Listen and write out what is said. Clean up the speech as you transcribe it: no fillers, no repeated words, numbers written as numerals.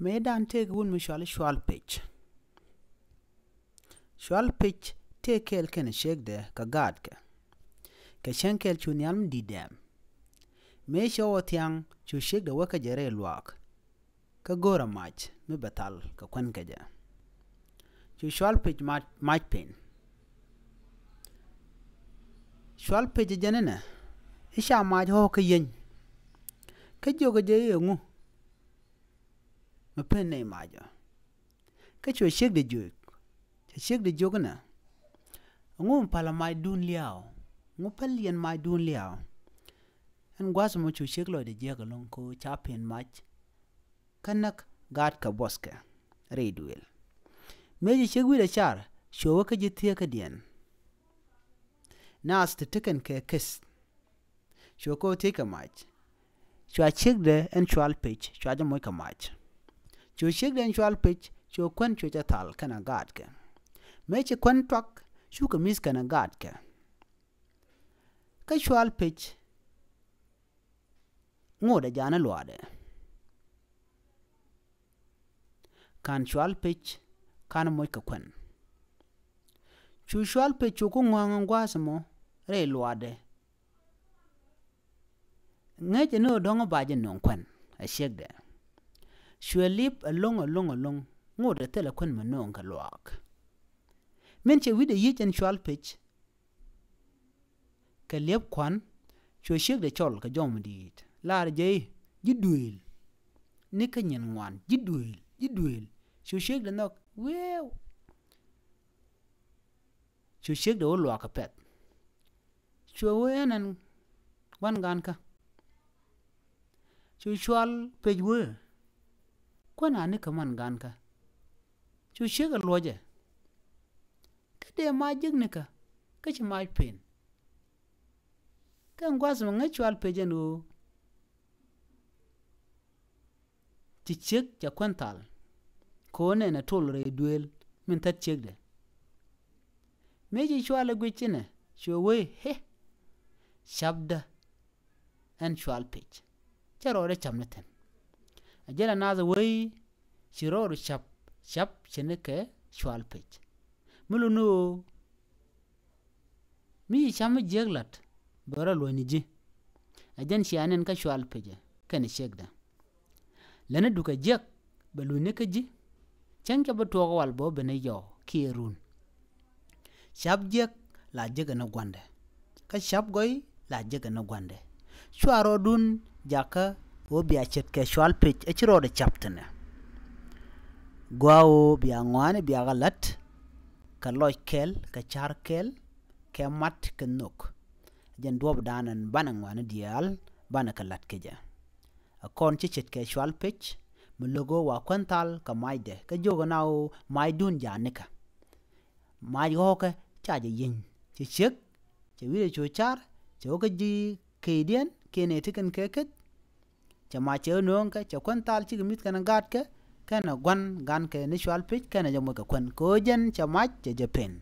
Medan take wun shwal pitch. Shwal pitch take kel ken shake de ka gad ke. Ka shenkel chun yalm di dem. Me show tiang chu shake de waka jere luak. Ka gora mach me batal ka kwen ka ja. Chu shwal pitch mach pin. Shwal pitch janena. Isha mach ho ka yen. Ka joga je ngu. Me pen ne maja. Ka chu shake de juk. Shake de jogana. Ngu pala mai dun liao. Ngu palien mai dun liao. En gwas mo chu shake lo de jega long ko chapen mach. Kanak gad ka boske. Reidwil. Meji shake wi de char. Showa ka jitia ka dien. Nas te tiken ke kiss. Shoko take a match. Shwa shake de en shwal pitch. Shwa jamoy ka match. Chu shake de en shwal pitch. Shwa kwen chu chatal kana gad ke. Meche kwen twak, shuka miska na gad ke. Ka shwal pitch, ngoda jana luade. Kan shwal pitch, kana moika kwen. Chu shwal pitch uku ngwangan gwasamo, re luade. Ngeche no dongo baje nong kwen, a shake de. Shwe lip along, ngoda tela kwen manong ka luak. Menche wide yich en shwal pitch. Ka liep kwan, chwe shik de chol ka jom diit. Laar jay, jidwil. Nika nyen ngwan, jidwil. Chwe shik de nok, weew. Chwe shik de ulwa ka pet. Chwe ween en wan gan ka. Chwe shwal pitch wee. Kwana nika man gan ka. Chwe shik alwaje. De ma jignika kachi ma pen kan gwas mo ngachwal pejenu tichek ja kwantal ko ne na tolre duel min tat chegde meji chwal gwichine chwe he shabda en chwal pej charo re chamneten ajela naza we chiro shap cheneke chwal pej mulu no mi chama jeglat bora lo ni ji ajan shianen ka shwal peje kan shegda lana duka jek balu ne ka ji chanke ba to wal bo bene yo kirun shab jek la jega na gwande ka shab goy la jega na gwande shwaro dun jaka bo biya chet ke shwal pej e chiro de chaptene gwawo biya ngwane biya galat ka loy kel ka char kel ke mat ke nok jen dob danan banan wana dial bana ka lat ke ja akon ci chet ke shwal pitch mu logo wa kwantal ka maide ka jogo naw mai dun janika mai hoke chaje yin ci chek ci wile cho char ci ka ji kedien kene tiken keket ci ma ci non ka ci kwantal ci mit kana gat ke kana gwan gan ke ni shwal pitch kana jamo ka kwan ko jen ci ma ci je pen